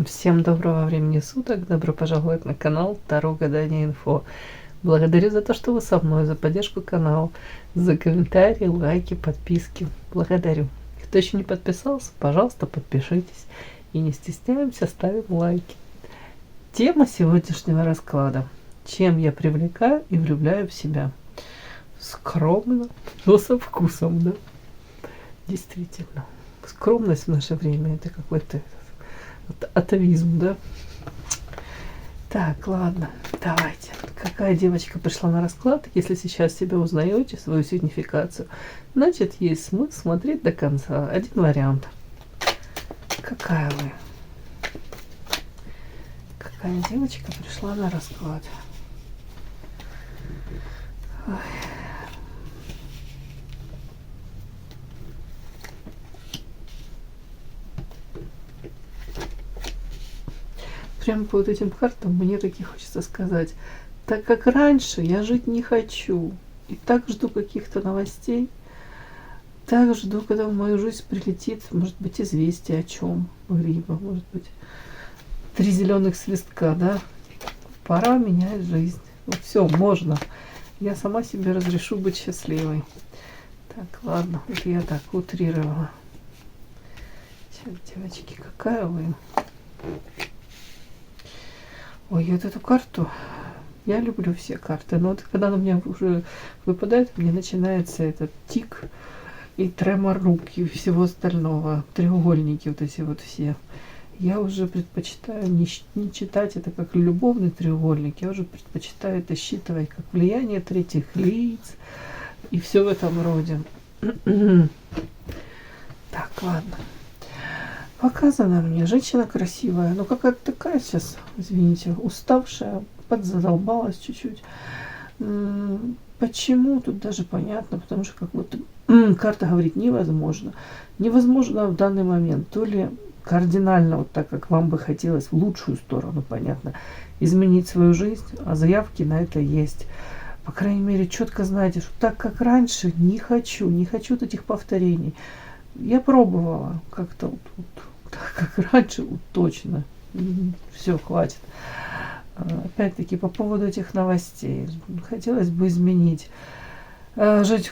Всем доброго времени суток, добро пожаловать на канал Таро Гадание Инфо. Благодарю за то, что вы со мной, за поддержку канала, за комментарии, лайки, подписки. Благодарю. Кто еще не подписался, пожалуйста, подпишитесь. И не стесняемся, ставим лайки. Тема сегодняшнего расклада. Чем я привлекаю и влюбляю в себя? Скромно, но со вкусом, да? Действительно. Скромность в наше время — это какой-то атовизм, да? Так, ладно, давайте. Какая девочка пришла на расклад? Если сейчас себя узнаете, свою сигнификацию, значит, есть смысл смотреть до конца. Один вариант. Какая вы? Какая девочка пришла на расклад? Ой. Прямо по вот этим картам мне таки хочется сказать: так как раньше я жить не хочу, и так жду каких-то новостей, так жду, когда в мою жизнь прилетит, может быть, известие о чем-либо, может быть, 3 зеленых свистка, да? Пора менять жизнь. Вот все, можно. Я сама себе разрешу быть счастливой. Так, ладно, это я так утрировала. Сейчас, девочки, какая вы? Ой, вот эту карту, я люблю все карты, но вот когда она у меня уже выпадает, мне начинается этот тик и тремор рук и всего остального, треугольники вот эти вот все. Я уже предпочитаю не читать это как любовный треугольник, я уже предпочитаю это считывать как влияние третьих лиц и все в этом роде. Так, ладно. Показана мне женщина красивая, но какая-то такая сейчас, извините, уставшая, подзадолбалась чуть-чуть. Почему? Тут даже понятно, потому что как будто карта говорит невозможно. Невозможно в данный момент, то ли кардинально, вот так, как вам бы хотелось, в лучшую сторону, понятно, изменить свою жизнь, а заявки на это есть. По крайней мере, четко знаете, что так, как раньше, не хочу вот этих повторений. Я пробовала как-то вот, так как раньше, вот точно. Все, хватит. Опять-таки, по поводу этих новостей. Хотелось бы изменить жизнь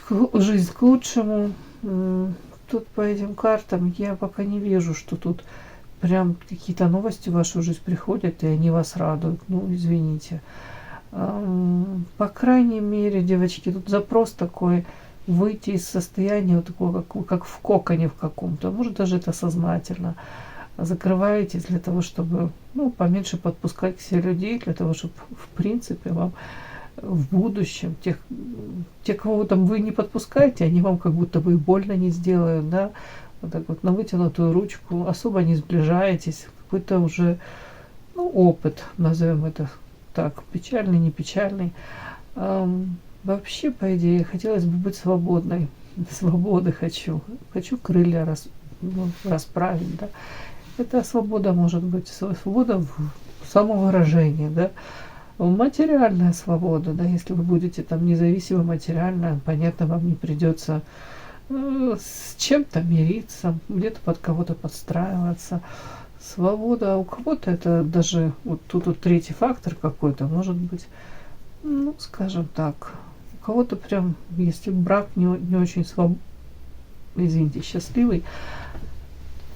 к лучшему. Тут по этим картам я пока не вижу, что тут прям какие-то новости в вашу жизнь приходят, и они вас радуют. Ну, извините. По крайней мере, девочки, тут запрос такой: выйти из состояния вот такого, как в коконе в каком-то, может даже это сознательно. Закрываетесь для того, чтобы поменьше подпускать к себе людей, для того, чтобы в принципе вам в будущем тех, кого там вы не подпускаете, они вам как будто бы больно не сделают, да, вот так вот на вытянутую ручку, особо не сближаетесь, какой-то уже опыт, назовем это так, печальный, не печальный. Вообще, по идее, хотелось бы быть свободной. Свободы хочу. Хочу крылья расправить, да. Это свобода может быть, свобода в самовыражении, да. Материальная свобода, да, если вы будете там независимо материально, понятно, вам не придется с чем-то мириться, где-то под кого-то подстраиваться. Свобода у кого-то это даже, вот тут вот третий фактор какой-то, может быть, скажем так, у кого-то прям, если брак не очень извините, счастливый,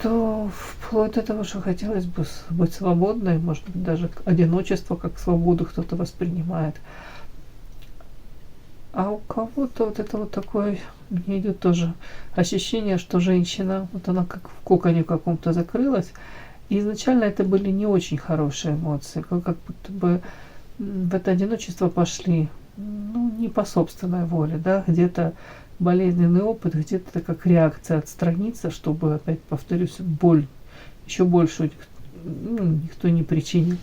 то вплоть до того, что хотелось бы быть свободной, может быть, даже одиночество как свободу кто-то воспринимает. А у кого-то вот это вот такое, мне идет тоже ощущение, что женщина, вот она как в коконе каком-то закрылась, и изначально это были не очень хорошие эмоции, как будто бы в это одиночество пошли, не по собственной воле, да, где-то болезненный опыт, где-то это как реакция отстраниться, чтобы, опять повторюсь, боль еще больше никто не причинил.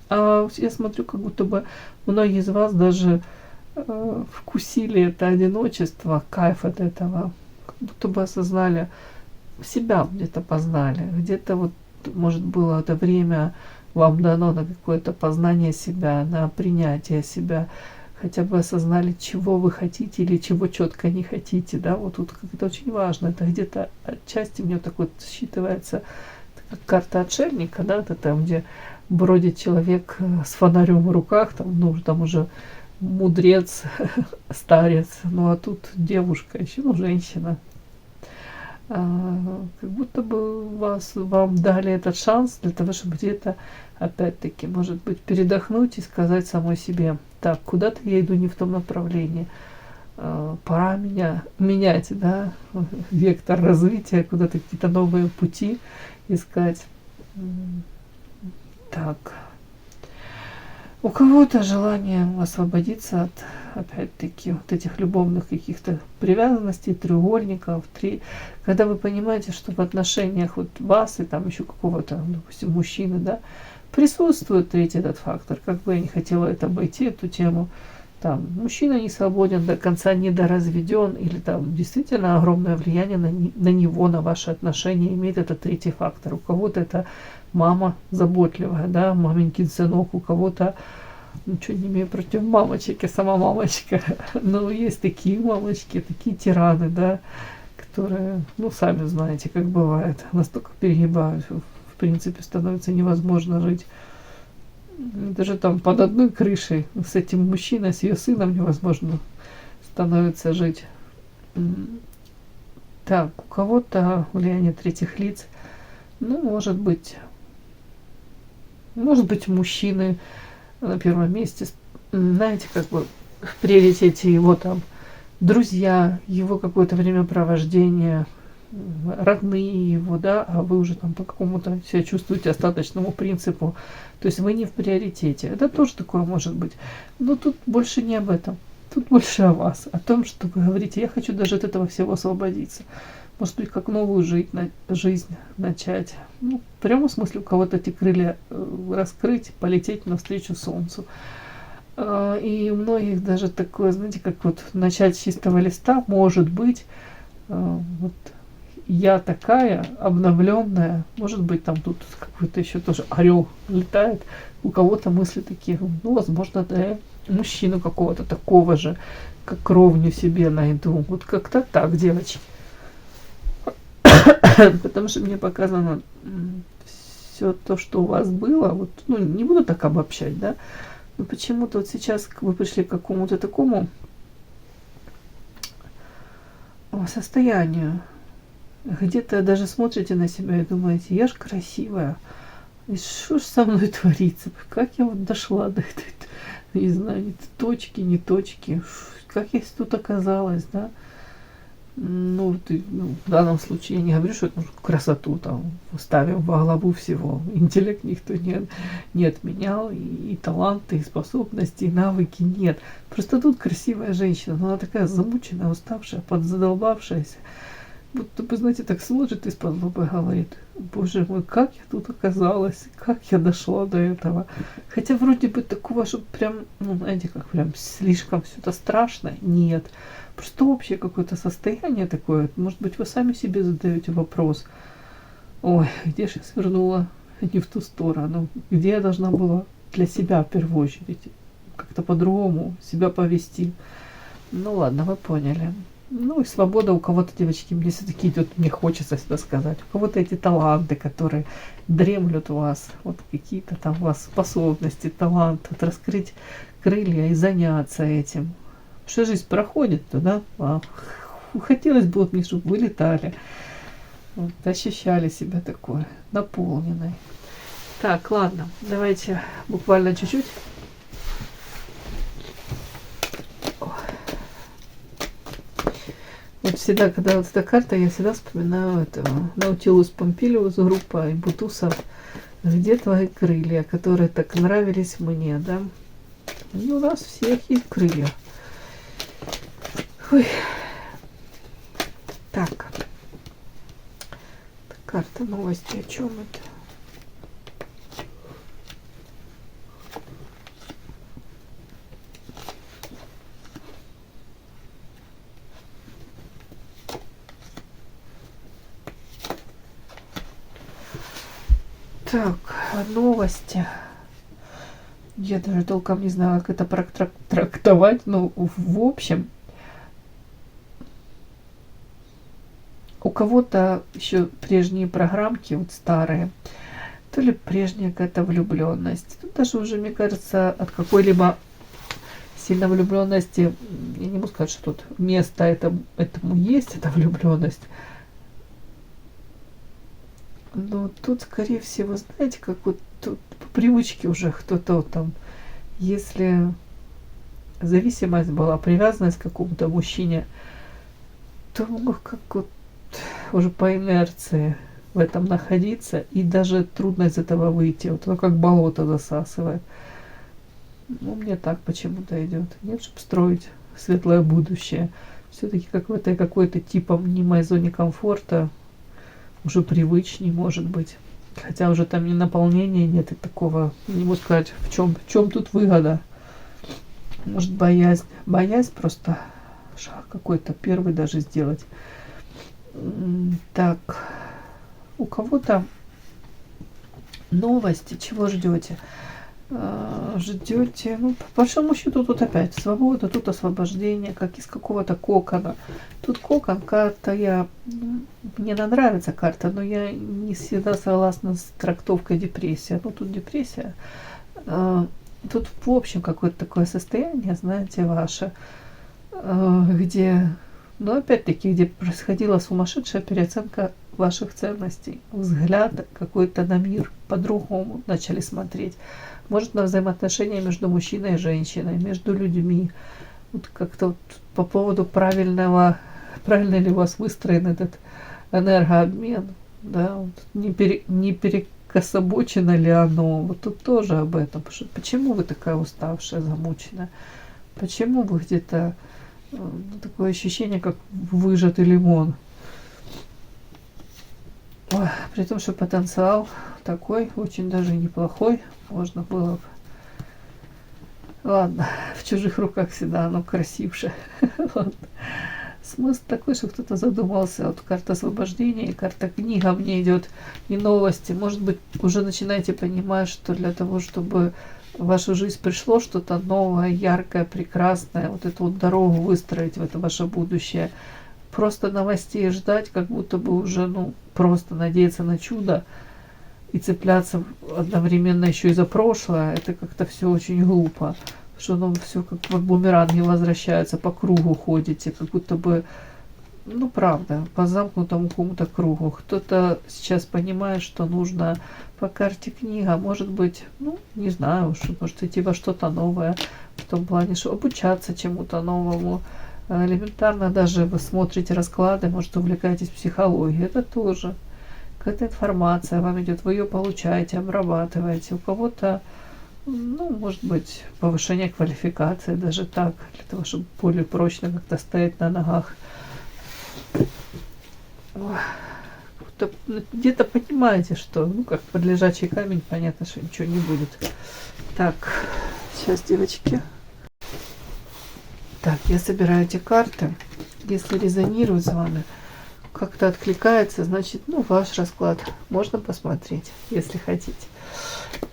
А я смотрю, как будто бы многие из вас даже вкусили это одиночество, кайф от этого, как будто бы осознали себя, где-то познали, где-то вот, может, было это время вам дано на какое-то познание себя, на принятие себя. хотя бы осознали, чего вы хотите или чего четко не хотите, да, вот тут это очень важно, это где-то отчасти у меня так вот считывается как карта отшельника, да, это там, где бродит человек с фонарем в руках, там, ну, там уже мудрец, старец, ну, а тут девушка, еще, ну, женщина. Как будто бы вам дали этот шанс для того, чтобы где-то, опять-таки, может быть, передохнуть и сказать самой себе, так, куда-то я иду не в том направлении, пора менять, да, вектор развития, куда-то какие-то новые пути искать. Так. У кого-то желание освободиться от, опять-таки, вот этих любовных каких-то привязанностей, треугольников, когда вы понимаете, что в отношениях вот вас и там еще какого-то, допустим, мужчины, да, присутствует третий этот фактор, как бы я не хотела это обойти, эту тему, там, мужчина не свободен, до конца недоразведен, или там действительно огромное влияние на него, на ваши отношения имеет этот третий фактор. У кого-то это мама заботливая, да, маменькин сынок, у кого-то, ничего не имею против мамочек, я сама мамочка, но есть такие мамочки, такие тираны, да, которые, ну, сами знаете, как бывает, настолько перегибают, в принципе, становится невозможно жить. Даже там под одной крышей с этим мужчиной, с ее сыном невозможно становится жить. Так, у кого-то влияние третьих лиц, ну, может быть, мужчины на первом месте, знаете, как бы в приоритете его там друзья, его какое-то времяпровождение, родные его, да, а вы уже там по какому-то себя чувствуете остаточному принципу, то есть вы не в приоритете. Это тоже такое может быть. Но тут больше не об этом. Тут больше о вас, о том, что вы говорите, я хочу даже от этого всего освободиться. Может быть, как новую жизнь начать. Ну, в прямом смысле у кого-то эти крылья раскрыть, полететь навстречу солнцу. И у многих даже такое, знаете, как вот начать с чистого листа, может быть, вот я такая обновленная, может быть, там тут какой-то еще тоже орел летает, у кого-то мысли такие, ну, возможно, да, мужчину какого-то такого же, как ровню себе найду. Вот как-то так, девочки. Потому что мне показано все то, что у вас было, вот, ну, не буду так обобщать, да, но почему-то вот сейчас вы пришли к какому-то такому состоянию, где-то даже смотрите на себя и думаете, я ж красивая, и что ж со мной творится, как я вот дошла до этой, не знаю, ни точки, ни точки, как я тут оказалась, да. Ну, в данном случае я не говорю, что красоту там ставим во главу всего. Интеллект никто не отменял, и таланты, и способности, и навыки нет. Просто тут красивая женщина, но она такая замученная, уставшая, подзадолбавшаяся. Будто бы, знаете, так смотрит из-под лба и говорит, боже мой, как я тут оказалась, как я дошла до этого. Хотя вроде бы такого, чтобы прям, ну, знаете, как прям слишком все это страшно, нет. Просто общее какое-то состояние такое. Может быть, вы сами себе задаете вопрос, ой, где же я свернула не в ту сторону, где я должна была для себя в первую очередь как-то по-другому себя повести. Ну ладно, вы поняли. Ну и свобода у кого-то, девочки, мне все-таки идет, мне хочется сюда сказать. У кого-то эти таланты, которые дремлют в вас, вот какие-то там у вас способности, талант, вот раскрыть крылья и заняться этим. Что жизнь проходит-то, да? Хотелось бы вот мне, чтобы вы летали, вот, ощущали себя такой наполненной. Так, ладно, давайте буквально чуть-чуть. Вот всегда, когда вот эта карта, я всегда вспоминаю этого Наутилус Помпилиус, группа и Бутусов. Где твои крылья, которые так нравились мне, да? И у нас всех есть крылья. Ой. Так. Карта новости, о чем это? Так, новости. Я даже толком не знаю, как это трактовать, но в общем, у кого-то еще прежние программки, вот старые, то ли прежняя какая-то влюбленность. Тут даже уже, мне кажется, от какой-либо сильной влюбленности, я не могу сказать, что тут место этому есть, эта влюбленность. Но тут, скорее всего, знаете, как вот тут по привычке уже кто-то вот там, если зависимость была, привязанность к какому-то мужчине, то как вот уже по инерции в этом находиться, и даже трудно из этого выйти. Вот оно как болото засасывает. Ну, мне так почему-то идет. Нет, чтобы строить светлое будущее. Все-таки как в этой какой-то типа мнимой зоне комфорта уже привычней, может быть. Хотя уже там ни наполнения нет и такого. Не могу сказать, в чем тут выгода. Может, боязнь. Боязнь просто шаг какой-то первый даже сделать. Так, у кого-то новости, чего ждете? Ждете, ну, по большому счету, тут опять свобода, тут освобождение, как из какого-то кокона. Тут кокон, карта, мне нравится карта, но я не всегда согласна с трактовкой депрессия. Ну, тут депрессия. Тут, в общем, какое-то такое состояние, знаете, ваше, где, ну, опять-таки, где происходила сумасшедшая переоценка ваших ценностей, взгляд какой-то на мир, по-другому начали смотреть. Может, на взаимоотношения между мужчиной и женщиной, между людьми. Вот как-то вот по поводу правильно ли у вас выстроен этот энергообмен, да, вот не перекособочено ли оно, вот тут тоже об этом. Почему вы такая уставшая, замученная? Почему вы где-то, такое ощущение, как выжатый лимон? Ой, при том, что потенциал такой, очень даже неплохой, можно было бы. Ладно, в чужих руках всегда оно красивше. Ладно. Смысл такой, что кто-то задумался. Вот карта освобождения и карта книга мне идет, и новости. Может быть, уже начинаете понимать, что для того, чтобы в вашу жизнь пришло что-то новое, яркое, прекрасное, вот эту вот дорогу выстроить в это ваше будущее, просто новостей ждать, как будто бы уже, ну, просто надеяться на чудо и цепляться одновременно еще и за прошлое, это как-то все очень глупо. Что оно все как в бумеранге возвращается, по кругу ходите, как будто бы, ну, правда, по замкнутому какому-то кругу. Кто-то сейчас понимает, что нужно по карте книга, может быть, ну, не знаю, что может идти во что-то новое, в том плане, что обучаться чему-то новому. Элементарно даже вы смотрите расклады, может, увлекаетесь психологией, это тоже какая-то информация вам идет, вы ее получаете, обрабатываете. У кого-то, ну, может быть, повышение квалификации, даже так, для того, чтобы более прочно как-то стоять на ногах. Где-то понимаете, что, ну, как под лежачий камень, понятно, что ничего не будет. Так, сейчас, девочки. Так, я собираю эти карты. Если резонирует с вами, как-то откликается, значит, ну, ваш расклад. Можно посмотреть, если хотите.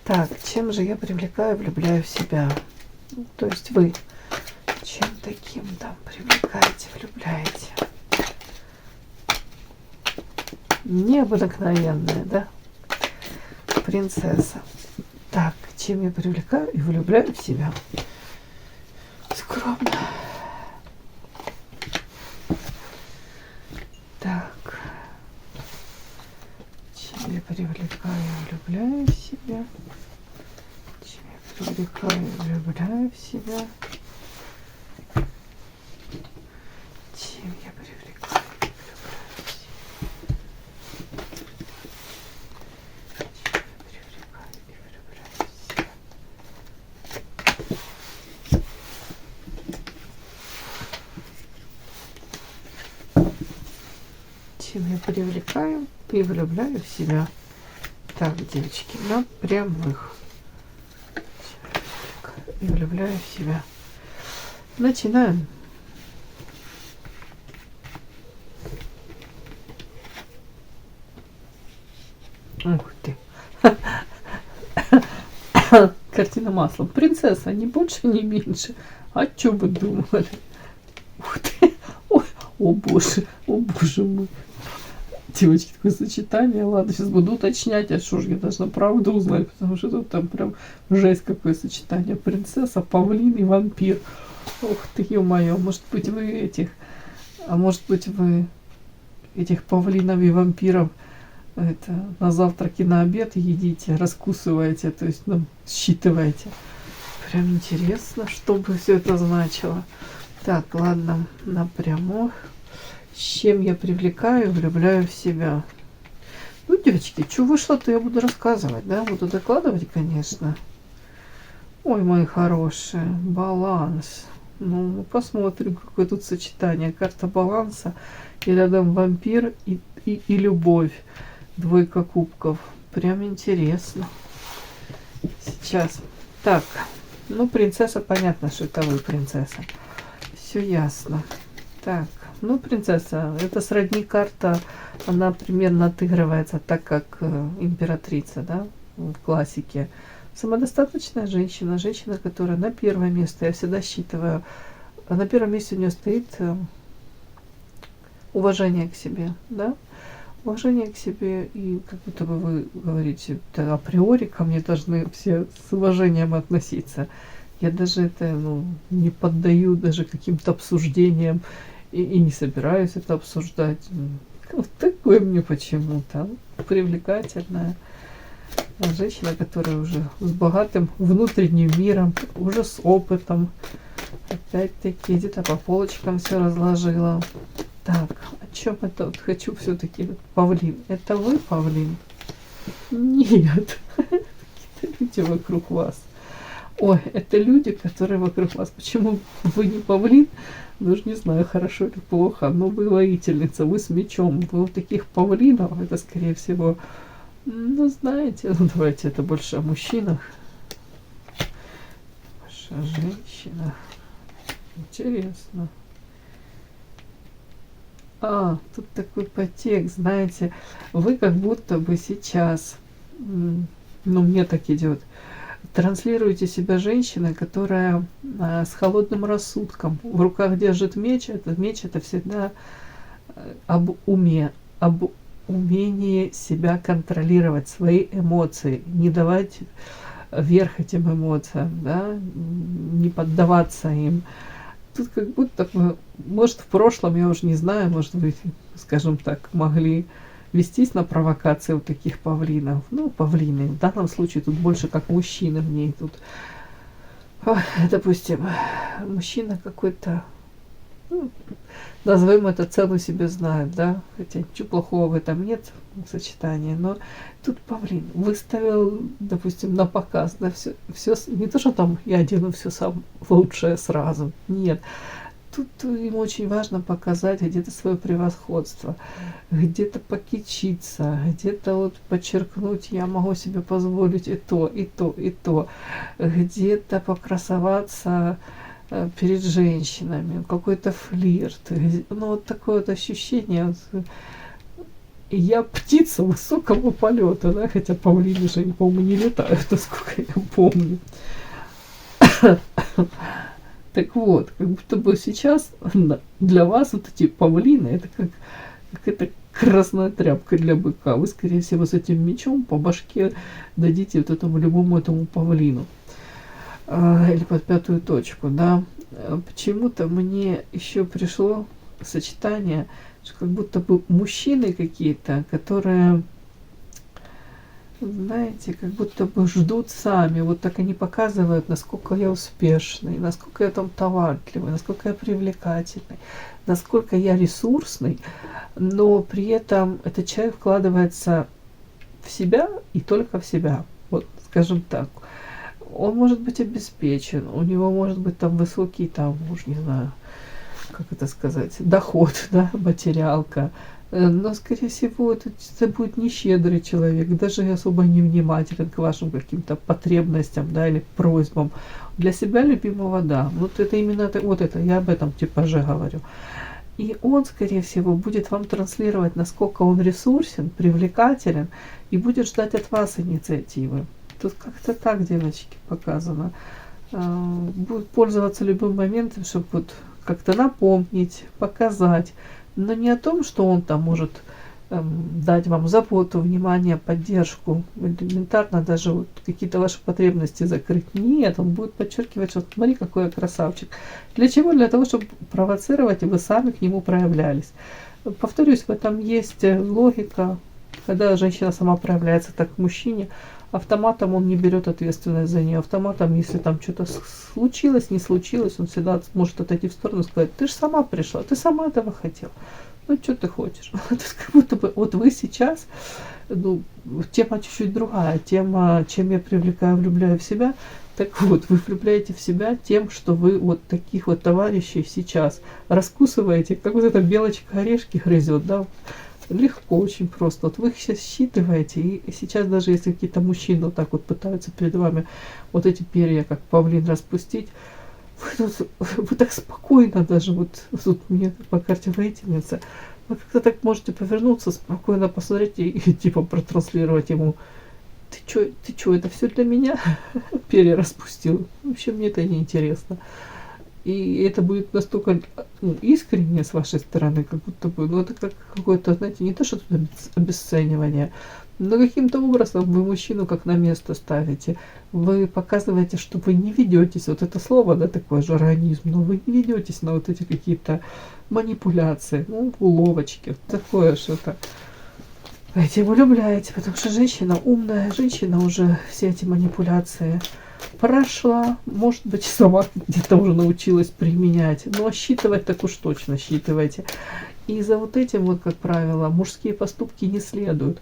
Так, чем же я привлекаю, влюбляю в себя? Ну, то есть вы чем таким там привлекаете, влюбляете? Необыкновенная, да? Принцесса. Так, чем я привлекаю и влюбляю в себя? Скромно. Так. Чем я привлекаю и влюбляю в себя? Чем я привлекаю и влюбляю в себя? Чем я привлекаю и влюбляю в себя? Чем я привлекаю и влюбляю в себя? Так, девочки, на прямых. И влюбляю в себя. Начинаем. Ух ты. картина маслом. Принцесса, ни больше, ни меньше. А что вы думали? Ух ты. Ой, о боже мой. Девочки, такое сочетание. Ладно, сейчас буду уточнять, а что ж, я должна правду узнать, потому что тут там прям жесть какое сочетание. Принцесса, павлин и вампир. Ух ты, ё-моё, может быть вы этих... А может быть вы этих павлинов и вампиров это, на завтрак и на обед едите, раскусываете, то есть, ну, считываете. Прям интересно, что бы все это значило. Так, ладно, напрямую. С чем я привлекаю, влюбляю в себя. Ну, девочки, что вышло, то я буду рассказывать, да? Буду докладывать, конечно. Ой, мои хорошие, баланс. Ну, посмотрим, какое тут сочетание. Карта баланса и рядом вампир и любовь. Двойка кубков. Прям интересно. Сейчас. Так. Ну, принцесса, понятно, что это вы, принцесса. Все ясно. Так. Ну, принцесса, это сродни карта. Она примерно отыгрывается так, как императрица, да, в классике. Самодостаточная женщина. Женщина, которая на первое место, я всегда считываю, на первом месте у нее стоит уважение к себе, да? Уважение к себе, и как будто бы вы говорите, да, априори ко мне должны все с уважением относиться. Я даже это, ну, не поддаю даже каким-то обсуждениям и не собираюсь это обсуждать. Вот такое мне почему-то привлекательная женщина, которая уже с богатым внутренним миром, уже с опытом. Опять-таки где-то по полочкам все разложила. Так, о чем это вот хочу все-таки? Павлин. Это вы, павлин? Нет. Какие-то люди вокруг вас. Ой, это люди, которые вокруг вас. Почему вы не павлин? Даже не знаю, хорошо или плохо. Но вы воительница, вы с мечом. Вы вот таких павлинов, это скорее всего, ну, знаете, ну, давайте это больше о мужчинах. Больше о женщинах. Интересно. А, тут такой подтекст, знаете, вы как будто бы сейчас, ну, мне так идет, транслируете себя женщиной, которая с холодным рассудком, в руках держит меч это всегда об уме, об умении себя контролировать, свои эмоции, не давать верх этим эмоциям, да, не поддаваться им. Тут как будто бы, может, в прошлом, я уже не знаю, может, вы, скажем так, могли вестись на провокации у таких павлинов. Ну, павлины. В данном случае тут больше как мужчины мне идут. Ой, допустим, мужчина какой-то, ну, назовем это, цену себе знает, да, хотя ничего плохого в этом нет, в сочетании, но тут павлин выставил, допустим, на показ, да, все, не то, что там я одену все сам лучшее сразу, нет, тут ему очень важно показать где-то свое превосходство, где-то покичиться, где-то вот подчеркнуть, я могу себе позволить и то, и то, и то, где-то покрасоваться перед женщинами, какой-то флирт, ну вот такое вот ощущение, вот, я птица высокого полета, да, хотя павлины же, по-моему, не летают, насколько я помню. Так вот, как будто бы сейчас для вас вот эти павлины, это как это красная тряпка для быка. Вы, скорее всего, с этим мечом по башке дадите вот этому любому этому павлину. Или под пятую точку, да. Почему-то мне еще пришло сочетание, что как будто бы мужчины какие-то, которые, знаете, как будто бы ждут сами, вот так они показывают, насколько я успешный, насколько я там талантливый, насколько я привлекательный, насколько я ресурсный, но при этом этот человек вкладывается в себя и только в себя, вот скажем так. Он может быть обеспечен, у него может быть там высокий, там, уж не знаю, как это сказать, доход, да, материалка, но, скорее всего, это будет нещедрый человек, даже особо не внимателен к вашим каким-то потребностям, да, или просьбам. Для себя любимого, да, вот это именно, вот это, я об этом типаже говорю. И он, скорее всего, будет вам транслировать, насколько он ресурсен, привлекателен, и будет ждать от вас инициативы. Тут как-то так, девочки, показано. Будет пользоваться любым моментом, чтобы вот как-то напомнить, показать. Но не о том, что он там может дать вам заботу, внимание, поддержку, элементарно даже вот какие-то ваши потребности закрыть. Нет, он будет подчеркивать, что смотри, какой я красавчик. Для чего? Для того, чтобы провоцировать, и вы сами к нему проявлялись. Повторюсь, в этом есть логика. Когда женщина сама проявляется так к мужчине, автоматом он не берет ответственность за нее. Автоматом, если там что-то случилось, не случилось, он всегда может отойти в сторону и сказать: ты же сама пришла, ты сама этого хотела. Ну, что ты хочешь? Как будто бы вот вы сейчас, ну, тема чуть-чуть другая. Тема, чем я привлекаю, влюбляю в себя. Так вот, вы влюбляете в себя тем, что вы вот таких вот товарищей сейчас раскусываете, как вот эта белочка орешки грызет, да? Легко, очень просто. Вот вы их сейчас считываете, и сейчас даже если какие-то мужчины вот так вот пытаются перед вами вот эти перья, как павлин, распустить, вы так спокойно даже, вот тут мне по карте воительница, вы как-то так можете повернуться, спокойно посмотреть и типа протранслировать ему: ты чё, это все для меня? Перья распустил. Вообще мне это не интересно. И это будет настолько искренне с вашей стороны, как будто бы, ну это как какое-то, знаете, не то, что тут обесценивание, но каким-то образом вы мужчину как на место ставите. Вы показываете, что вы не ведетесь, вот это слово, да, такое жаргонизм, но вы не ведетесь на вот эти какие-то манипуляции, ну, уловочки, такое что-то. Эти влюбляете, потому что женщина умная, женщина уже все эти манипуляции прошла, может быть, сама где-то уже научилась применять, но считывать так уж точно считывайте. И за вот этим вот, как правило, мужские поступки не следуют.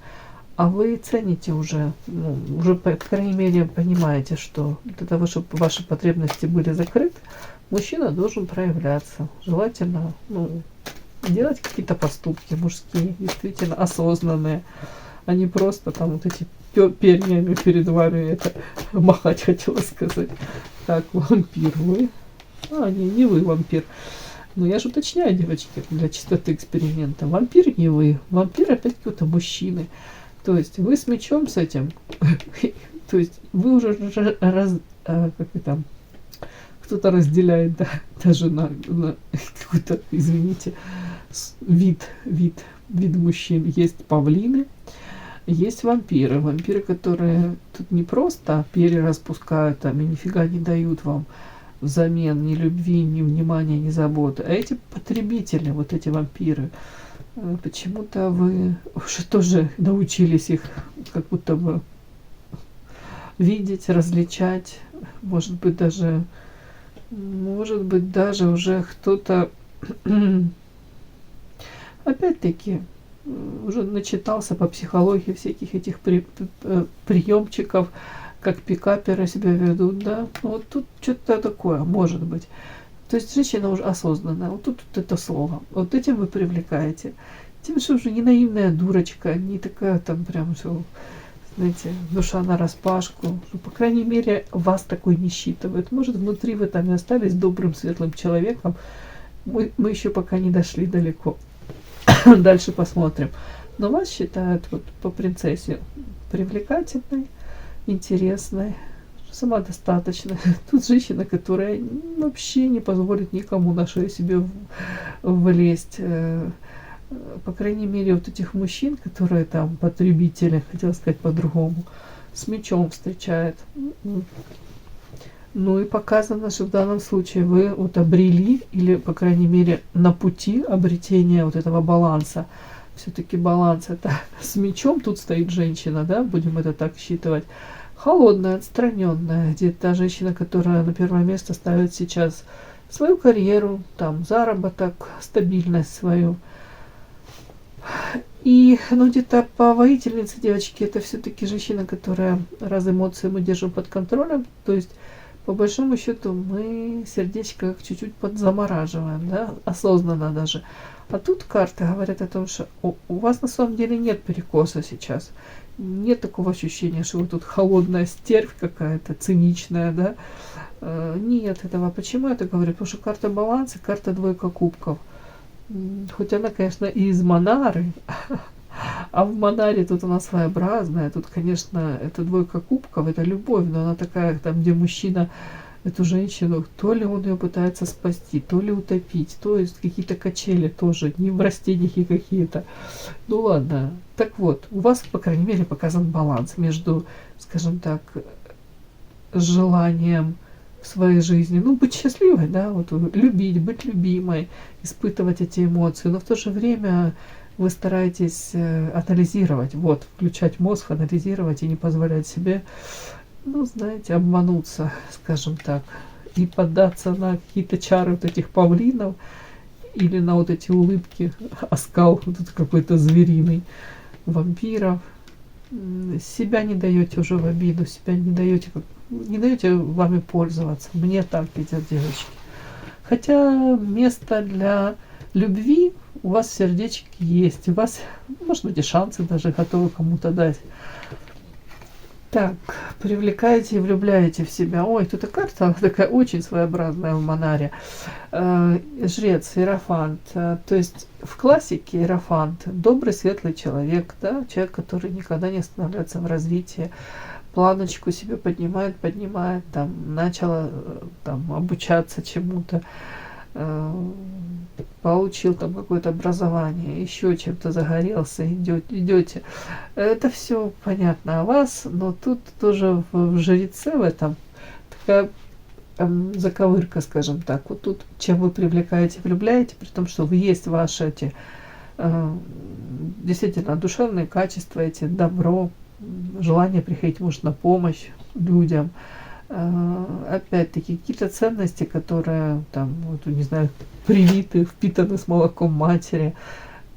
А вы цените уже, ну, уже по крайней мере понимаете, что для того, чтобы ваши потребности были закрыты, мужчина должен проявляться. Желательно, ну, делать какие-то поступки мужские, действительно осознанные, а не просто там вот эти перьями перед вами это махать, хотела сказать. Так, вампир вы. Не вы вампир. Но я же уточняю, девочки, для чистоты эксперимента. Вампир не вы. Вампир опять какие-то мужчины. То есть вы с мечом с этим, то есть вы уже как это, кто-то разделяет, да, даже на какой-то, извините, вид мужчин. Есть павлины, есть вампиры. Вампиры, которые тут не просто перья распускают там и нифига не дают вам взамен ни любви, ни внимания, ни заботы. А эти потребители, вот эти вампиры, почему-то вы уже тоже научились их как будто бы видеть, различать. Может быть, даже уже кто-то опять-таки уже начитался по психологии всяких этих приемчиков, как пикаперы себя ведут, да. Вот тут что-то такое, может быть. То есть женщина уже осознанная. Вот тут вот это слово. Вот этим вы привлекаете. Тем, что уже не наивная дурочка, не такая там прям, что, знаете, душа нараспашку. По крайней мере, вас такой не считывает. Может, внутри вы там и остались добрым, светлым человеком. Мы еще пока не дошли далеко. Дальше посмотрим. Но вас считают вот по принцессе привлекательной, интересной, самодостаточной. Тут женщина, которая вообще не позволит никому на шею себе влезть. По крайней мере, вот этих мужчин, которые там потребители, хотела сказать по-другому, с мечом встречает. Ну и показано, что в данном случае вы вот обрели, или, по крайней мере, на пути обретения вот этого баланса. Все-таки баланс это с мечом тут стоит женщина, да, будем это так считывать. Холодная, отстраненная, где та женщина, которая на первое место ставит сейчас свою карьеру, там, заработок, стабильность свою. И, ну, где-то по воительнице, девочки, это все-таки женщина, которая раз эмоции мы держим под контролем, то есть по большому счету мы сердечко как чуть-чуть подзамораживаем, да, осознанно даже. А тут карты говорят о том, что у вас на самом деле нет перекоса сейчас. Нет такого ощущения, что вы тут холодная стервь какая-то, циничная, да. Нет этого. Почему я это говорю? Потому что карта баланса, карта двойка кубков. Хоть она, конечно, и из Монары, А в Манаре тут она своеобразная. Тут, конечно, это двойка кубков, это любовь, но она такая, там, где мужчина эту женщину, то ли он ее пытается спасти, то ли утопить, то есть какие-то качели тоже, не в растениях и какие-то. Ну ладно. Так вот, у вас, по крайней мере, показан баланс между, скажем так, желанием в своей жизни, ну, быть счастливой, да, вот любить, быть любимой, испытывать эти эмоции, но в то же время вы стараетесь анализировать, вот, включать мозг, анализировать и не позволять себе, ну, знаете, обмануться, скажем так, и поддаться на какие-то чары вот этих павлинов или на вот эти улыбки, оскал вот этот какой-то звериный вампиров. Себя не даете уже в обиду, себя не даете вами пользоваться. Мне так видят девочки. Хотя место для любви у вас в сердечке есть. У вас, может быть, и шансы даже готовы кому-то дать. Так, привлекаете и влюбляете в себя. Ой, тут и карта такая очень своеобразная в Манаре. Жрец, иерофант. То есть в классике иерофант добрый, светлый человек, да, человек, который никогда не останавливается в развитии, планочку себе поднимает, там, начала там, обучаться чему-то, получил там какое-то образование, еще чем-то загорелся, идете. Это все понятно о вас, но тут тоже в жреце в этом такая заковырка, скажем так. Вот тут чем вы привлекаете, влюбляете, при том, что вы есть ваши эти действительно душевные качества, эти добро, желание приходить, может, на помощь людям. Опять-таки какие-то ценности, которые там, вот, не знаю, привиты, впитаны с молоком матери.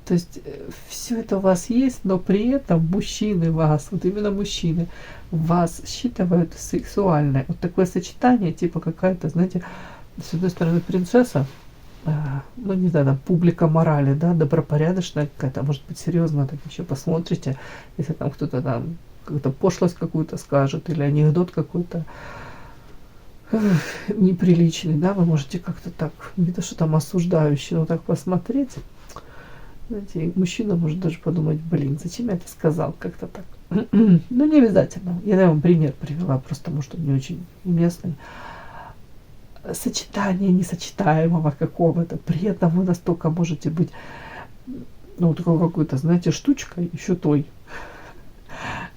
То есть все это у вас есть, но при этом мужчины вас, вот именно мужчины, вас считывают сексуальной. Вот такое сочетание, типа какая-то, знаете, с одной стороны принцесса, ну не знаю, там публика морали, да, добропорядочная какая-то, может быть, серьезно, так еще посмотрите, если там кто-то там какую-то пошлость какую-то скажет или анекдот какой-то неприличный, да, вы можете как-то так, не то что там осуждающий, но так посмотреть. Знаете, мужчина может даже подумать, блин, зачем я это сказал, как-то так. Ну, не обязательно. Я вам пример привела, просто, может, он не очень уместный. Сочетание несочетаемого какого-то. При этом вы настолько можете быть, ну, такой какой-то, знаете, штучкой, еще той.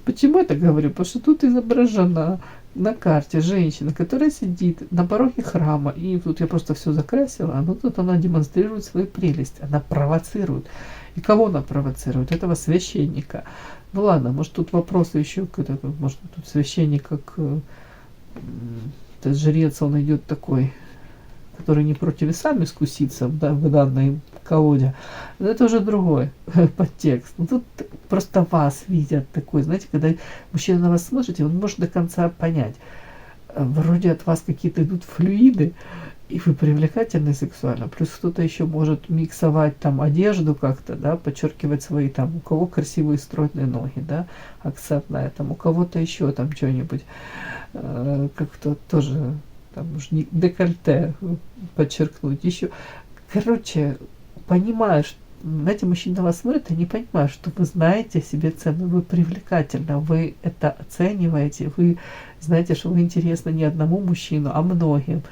Почему я так говорю? Потому что тут изображена на карте женщина, которая сидит на пороге храма, и тут я просто все закрасила, но тут она демонстрирует свою прелесть, она провоцирует. И кого она провоцирует? Этого священника. Ну ладно, может тут вопросы еще, может тут священник как жрец, он идет такой, который не против и сам искуситься, да, в данной колоде. Но это уже другой подтекст. Но тут просто вас видят такой, знаете, когда мужчина на вас смотрит, он может до конца понять. Вроде от вас какие-то идут флюиды, и вы привлекательны сексуально. Плюс кто-то еще может миксовать там одежду как-то, да, подчеркивать свои там, у кого красивые стройные ноги, да, акцентная, там, у кого-то еще там что-нибудь, как-то тоже там декольте подчеркнуть еще. Короче, понимаешь, знаете, мужчина на вас смотрит, и не понимают, что вы знаете себе цену, вы привлекательны, вы это оцениваете, вы знаете, что вы интересны не одному мужчину, а многим.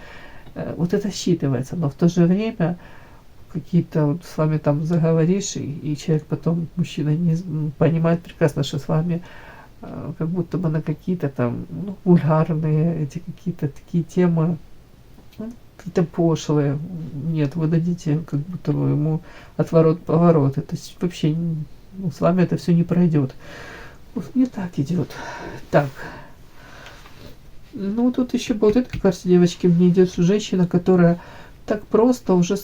Вот это считывается, но в то же время какие-то вот с вами там заговоришь, и человек потом, мужчина, не понимает прекрасно, что с вами как будто бы на какие-то там, ну, вульгарные эти какие-то такие темы, ну, какие-то пошлые. Нет, вы дадите как будто бы ему отворот-поворот. То есть вообще, ну, с вами это все не пройдет. Вот не так идет. Так. Ну, тут еще вот этой карте, девочки, мне идет женщина, которая так просто уже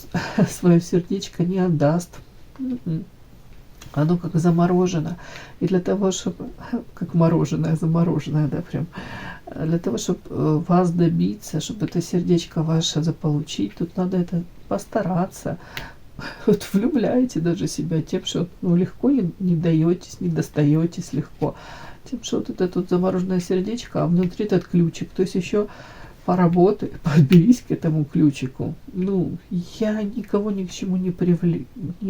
свое сердечко не отдаст. Оно как заморожено. И для того, чтобы, как мороженое, замороженное, да, прям, для того, чтобы вас добиться, чтобы это сердечко ваше заполучить, тут надо это постараться. Вот влюбляете даже себя тем, что, ну, легко не даетесь, не достаетесь легко. Тем, что вот это тут замороженное сердечко, а внутри этот ключик. То есть еще поработай, подберись к этому ключику. Ну, я никого ни к чему не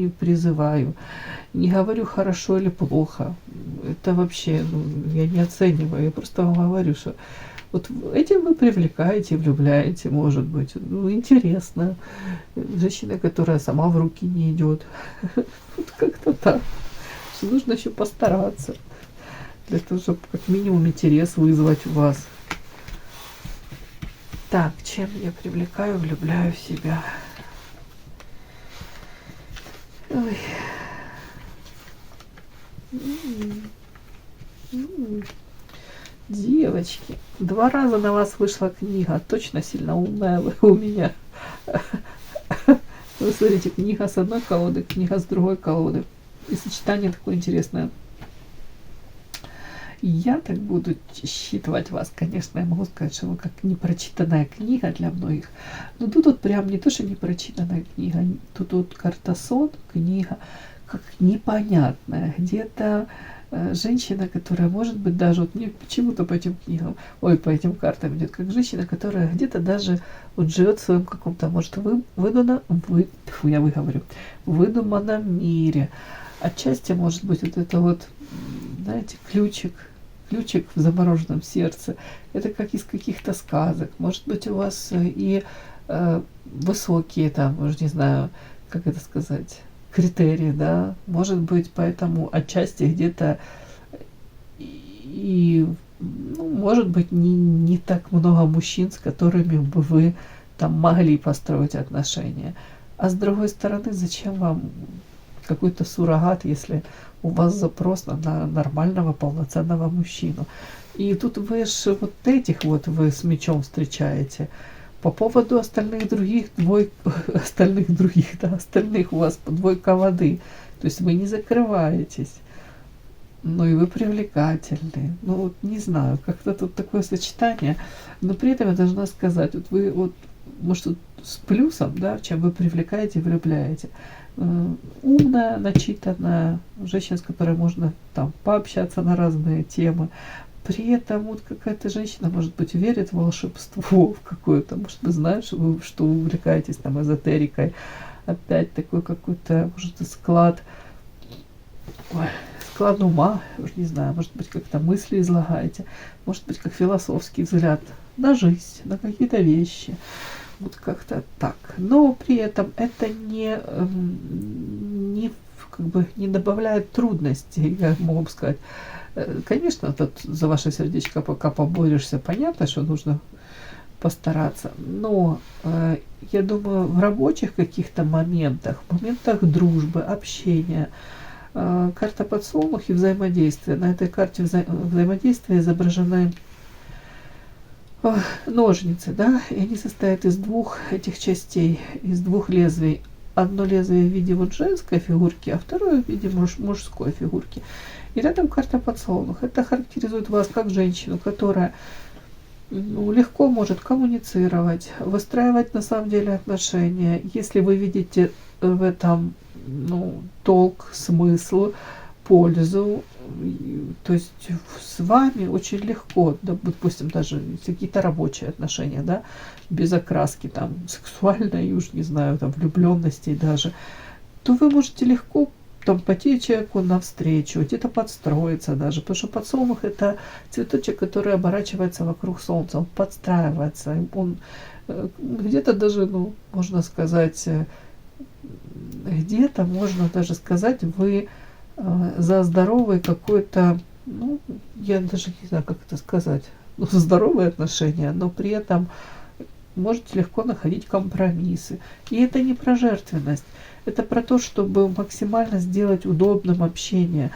призываю, не говорю хорошо или плохо. Это вообще, ну, я не оцениваю, я просто вам говорю, что вот этим вы привлекаете, влюбляете, может быть. Ну, интересно. Женщина, которая сама в руки не идет. Вот как-то так. Что нужно еще постараться. Для того, чтобы как минимум интерес вызвать у вас. Так, чем я привлекаю, влюбляю в себя? Ой. Девочки, 2 раза на вас вышла книга. Точно сильно умная вы у меня. Вы смотрите, книга с одной колоды, книга с другой колоды. И сочетание такое интересное. Я так буду считывать вас, конечно, я могу сказать, что вы как непрочитанная книга для многих. Но тут вот прям не то, что непрочитанная книга, тут вот карта сон, книга, как непонятная. Где-то женщина, которая, может быть, даже, вот мне почему-то по этим книгам, ой, по этим картам идет, как женщина, которая где-то даже вот живет в своем каком-то, может, выдуманном мире. Отчасти, может быть, вот это вот, знаете, ключик в замороженном сердце. Это как из каких-то сказок. Может быть, у вас и высокие там, уже не знаю, как это сказать, критерии, да. Может быть, поэтому отчасти где-то и, ну, может быть, не так много мужчин, с которыми бы вы там могли построить отношения. А с другой стороны, зачем вам какой-то суррогат, если у вас запрос на нормального, полноценного мужчину. И тут вы же вот этих вот вы с мечом встречаете. По поводу остальных у вас двойка воды. То есть вы не закрываетесь. Ну и вы привлекательны. Ну вот не знаю, как-то тут такое сочетание. Но при этом я должна сказать, вот вы вот, может, с плюсом, да, чем вы привлекаете, влюбляете. Умная, начитанная, женщина, с которой можно там пообщаться на разные темы. При этом вот какая-то женщина, может быть, верит в волшебство в какое-то, может быть, знает, что вы увлекаетесь там эзотерикой. Опять такой какой-то, может, склад ума, уж не знаю, может быть, как-то мысли излагаете, может быть, как философский взгляд на жизнь, на какие-то вещи. Вот как-то так. Но при этом это не добавляет трудностей, я могу сказать. Конечно, тут за ваше сердечко пока поборешься, понятно, что нужно постараться. Но я думаю, в рабочих каких-то моментах дружбы, общения, карта подсолнух и взаимодействия. На этой карте взаимодействия изображены ножницы, да, и они состоят из двух этих частей, из двух лезвий. Одно лезвие в виде вот женской фигурки, а второе в виде мужской фигурки. И рядом карта подсолнух. Это характеризует вас как женщину, которая, ну, легко может коммуницировать, выстраивать на самом деле отношения. Если вы видите в этом, ну, толк, смысл, пользу, то есть с вами очень легко, да, допустим, даже какие-то рабочие отношения, да, без окраски там сексуальной, уж не знаю, там влюбленности даже, то вы можете легко там пойти человеку навстречу, где-то подстроиться даже, потому что подсолнух — это цветочек, который оборачивается вокруг солнца, он подстраивается, он где-то даже, ну, можно сказать, вы за здоровый какой-то, ну, я даже не знаю, как это сказать, ну, здоровые отношения, но при этом можете легко находить компромиссы. И это не про жертвенность, это про то, чтобы максимально сделать удобным общение,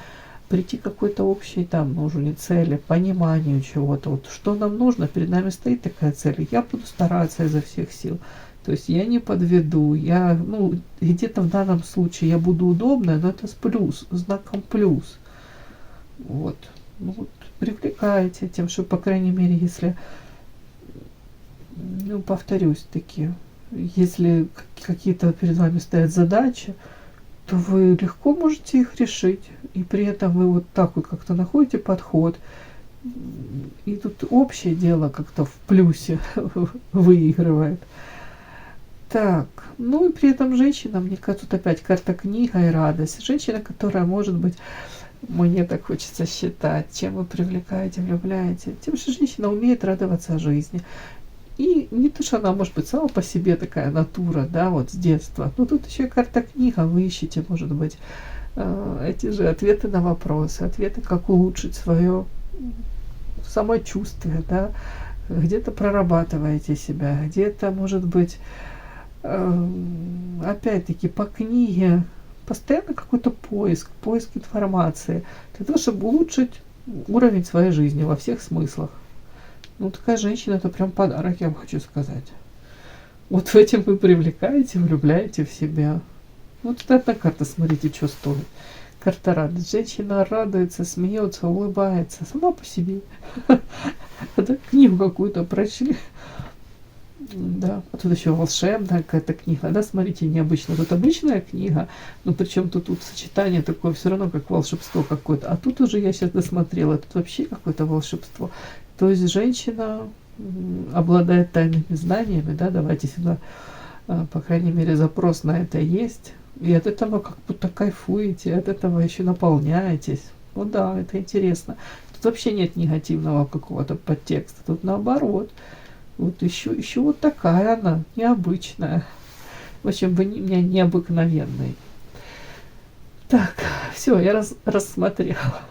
прийти к какой-то общей там, ну, уже не цели, пониманию чего-то. Вот что нам нужно, перед нами стоит такая цель, я буду стараться изо всех сил. То есть я не подведу, я, ну, где-то в данном случае я буду удобная, но это с плюс, знаком плюс. Вот. Ну, вот, привлекаете тем, что, по крайней мере, если, ну, повторюсь таки, если какие-то перед вами стоят задачи, то вы легко можете их решить. И при этом вы вот так вот как-то находите подход И тут общее дело как-то в плюсе выигрывает. Так, ну и при этом женщина, мне кажется, тут опять карта книга и радость. Женщина, которая, может быть, мне так хочется считать, чем вы привлекаете, влюбляете, тем, что женщина умеет радоваться жизни. И не то, что она, может быть, сама по себе такая натура, да, вот с детства. Но тут еще и карта книга, вы ищете, может быть, эти же ответы на вопросы, ответы, как улучшить свое самочувствие, да, где-то прорабатываете себя, где-то, может быть, опять-таки по книге постоянно какой-то поиск информации для того, чтобы улучшить уровень своей жизни во всех смыслах. Ну, такая женщина — это прям подарок, я вам хочу сказать. Вот в этим вы привлекаете, влюбляете в себя. Вот эта карта, смотрите, что стоит. Карта радость. Женщина радуется, смеется, улыбается. Сама по себе. Это книгу какую-то прочли. Да, а тут еще волшебная какая-то книга, да, смотрите, необычно. Тут обычная книга, но причем тут сочетание такое, все равно как волшебство какое-то. А тут уже я сейчас досмотрела, тут вообще какое-то волшебство. То есть женщина обладает тайными знаниями, да, давайте сюда, по крайней мере, запрос на это есть. И от этого как будто кайфуете, от этого еще наполняетесь. Ну да, это интересно. Тут вообще нет негативного какого-то подтекста, тут наоборот. Вот еще вот такая она, необычная. В общем, вы меня необыкновенный. Так, все, я рассмотрела.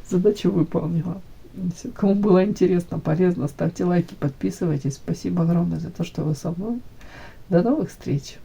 Задачу выполнила. Всё, кому было интересно, полезно, ставьте лайки, подписывайтесь. Спасибо огромное за то, что вы со мной. До новых встреч.